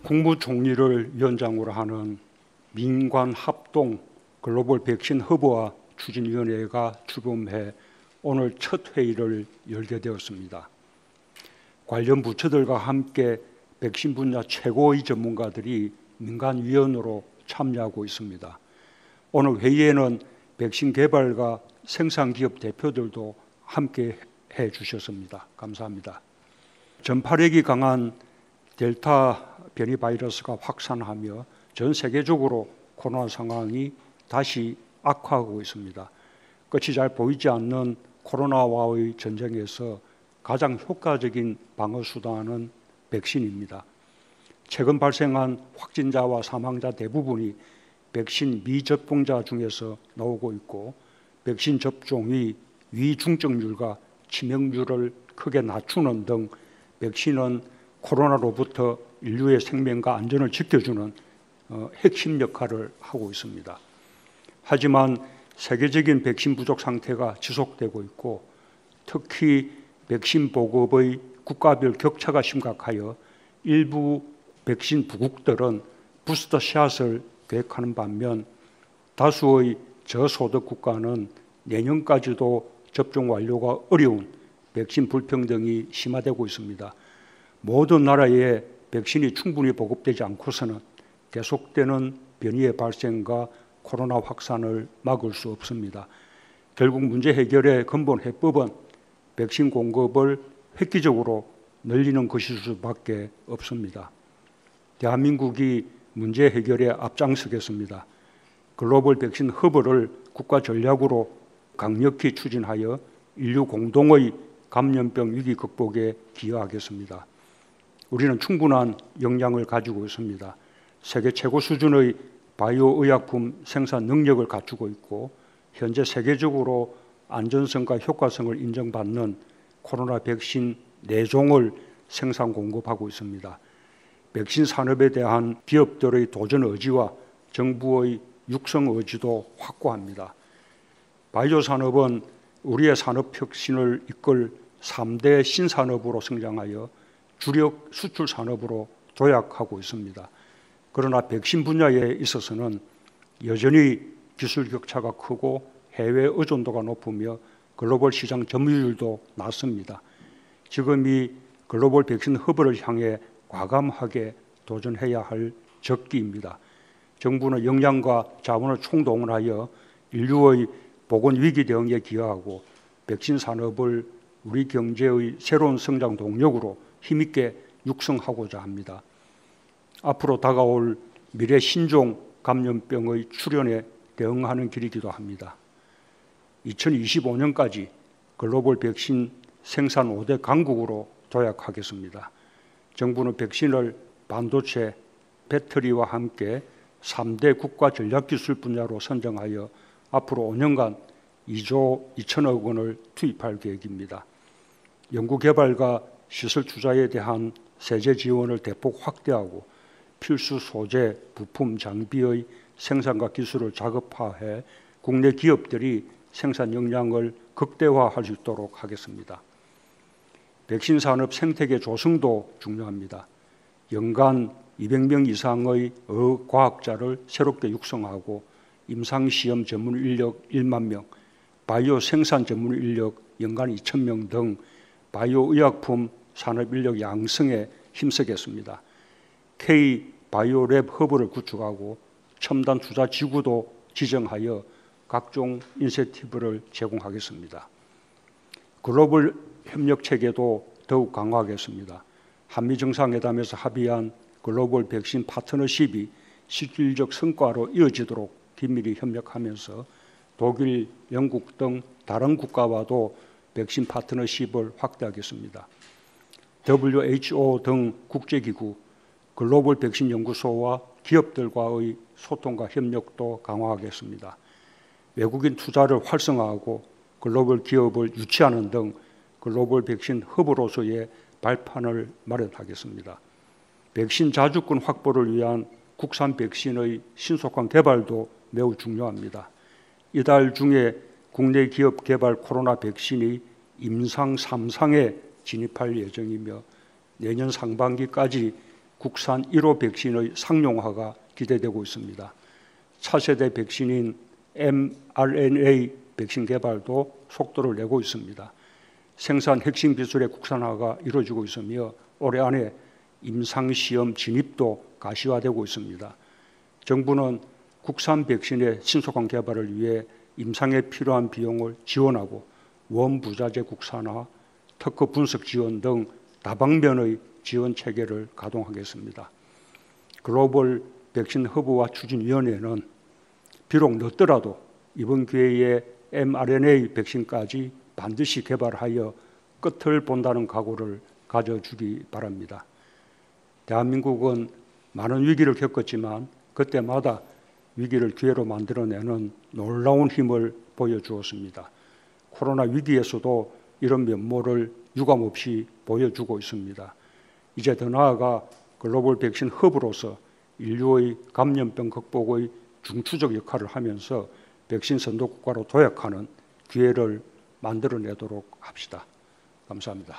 국무총리를 위원장으로 하는 민관 합동 글로벌 백신 허브와 추진위원회가 출범해 오늘 첫 회의를 열게 되었습니다. 관련 부처들과 함께 백신 분야 최고의 전문가들이 민간위원으로 참여하고 있습니다. 오늘 회의에는 백신 개발과 생산기업 대표들도 함께 해 주셨습니다. 감사합니다. 전파력이 강한 델타 변이 바이러스가 확산하며 전 세계적으로 코로나 상황이 다시 악화하고 있습니다. 끝이 잘 보이지 않는 코로나와의 전쟁에서 가장 효과적인 방어 수단은 백신입니다. 최근 발생한 확진자와 사망자 대부분이 백신 미접종자 중에서 나오고 있고, 백신 접종이 위중증률과 치명률을 크게 낮추는 등 백신은 코로나로부터 인류의 생명과 안전을 지켜주는 핵심 역할을 하고 있습니다. 하지만 세계적인 백신 부족 상태가 지속되고 있고, 특히 백신 보급의 국가별 격차가 심각하여 일부 백신 부국들은 부스터 샷을 계획하는 반면 다수의 저소득 국가는 내년까지도 접종 완료가 어려운 백신 불평등이 심화되고 있습니다. 모든 나라에 백신이 충분히 보급되지 않고서는 계속되는 변이의 발생과 코로나 확산을 막을 수 없습니다. 결국 문제 해결의 근본 해법은 백신 공급을 획기적으로 늘리는 것일 수밖에 없습니다. 대한민국이 문제 해결에 앞장서겠습니다. 글로벌 백신 허브를 국가 전략으로 강력히 추진하여 인류 공동의 감염병 위기 극복에 기여하겠습니다. 우리는 충분한 역량을 가지고 있습니다. 세계 최고 수준의 바이오 의약품 생산 능력을 갖추고 있고, 현재 세계적으로 안전성과 효과성을 인정받는 코로나 백신 4종을 생산 공급하고 있습니다. 백신 산업에 대한 기업들의 도전 의지와 정부의 육성 의지도 확고합니다. 바이오 산업은 우리의 산업 혁신을 이끌 3대 신산업으로 성장하여 주력 수출 산업으로 도약하고 있습니다. 그러나 백신 분야에 있어서는 여전히 기술 격차가 크고 해외 의존도가 높으며 글로벌 시장 점유율도 낮습니다. 지금 이 글로벌 백신 허브를 향해 과감하게 도전해야 할 적기입니다. 정부는 역량과 자원을 총동원하여 인류의 보건 위기 대응에 기여하고 백신 산업을 우리 경제의 새로운 성장 동력으로 힘있게 육성하고자 합니다. 앞으로 다가올 미래 신종 감염병의 출현에 대응하는 길이기도 합니다. 2025년까지 글로벌 백신 생산 5대 강국으로 도약하겠습니다. 정부는 백신을 반도체, 배터리와 함께 3대 국가 전략기술 분야로 선정하여 앞으로 5년간 2조 2천억 원을 투입할 계획입니다. 연구개발과 시설 투자에 대한 세제 지원을 대폭 확대하고 필수 소재, 부품, 장비의 생산과 기술을 자급화해 국내 기업들이 생산 역량을 극대화할 수 있도록 하겠습니다. 백신 산업 생태계 조성도 중요합니다. 연간 200명 이상의 과학자를 새롭게 육성하고 임상시험 전문 인력 1만 명, 바이오 생산 전문 인력 연간 2,000명 등 바이오 의약품 산업 인력 양성에 힘쓰겠습니다. K-바이오랩 허브를 구축하고 첨단 투자 지구도 지정하여 각종 인센티브를 제공하겠습니다. 글로벌 협력 체계도 더욱 강화하겠습니다. 한미 정상회담에서 합의한 글로벌 백신 파트너십이 실질적 성과로 이어지도록 긴밀히 협력하면서 독일, 영국 등 다른 국가와도 백신 파트너십을 확대하겠습니다. WHO 등 국제기구, 글로벌 백신 연구소와 기업들과의 소통과 협력도 강화하겠습니다. 외국인 투자를 활성화하고 글로벌 기업을 유치하는 등 글로벌 백신 허브로서의 발판을 마련하겠습니다. 백신 자주권 확보를 위한 국산 백신의 신속한 개발도 매우 중요합니다. 이달 중에 국내 기업 개발 코로나 백신이 임상 3상에 진입할 예정이며 내년 상반기까지 국산 1호 백신의 상용화가 기대되고 있습니다. 차세대 백신인 mRNA 백신 개발도 속도를 내고 있습니다. 생산 핵심 기술의 국산화가 이루어지고 있으며 올해 안에 임상시험 진입도 가시화되고 있습니다. 정부는 국산 백신의 신속한 개발을 위해 임상에 필요한 비용을 지원하고 원부자재 국산화, 특허 분석 지원 등 다방면의 지원 체계를 가동하겠습니다. 글로벌 백신 허브와 추진위원회는 비록 늦더라도 이번 기회에 mRNA 백신까지 반드시 개발하여 끝을 본다는 각오를 가져주기 바랍니다. 대한민국은 많은 위기를 겪었지만 그때마다 위기를 기회로 만들어내는 놀라운 힘을 보여주었습니다. 코로나 위기에서도 이런 면모를 유감없이 보여주고 있습니다. 이제 더 나아가 글로벌 백신 허브로서 인류의 감염병 극복의 중추적 역할을 하면서 백신 선도국가로 도약하는 기회를 만들어내도록 합시다. 감사합니다.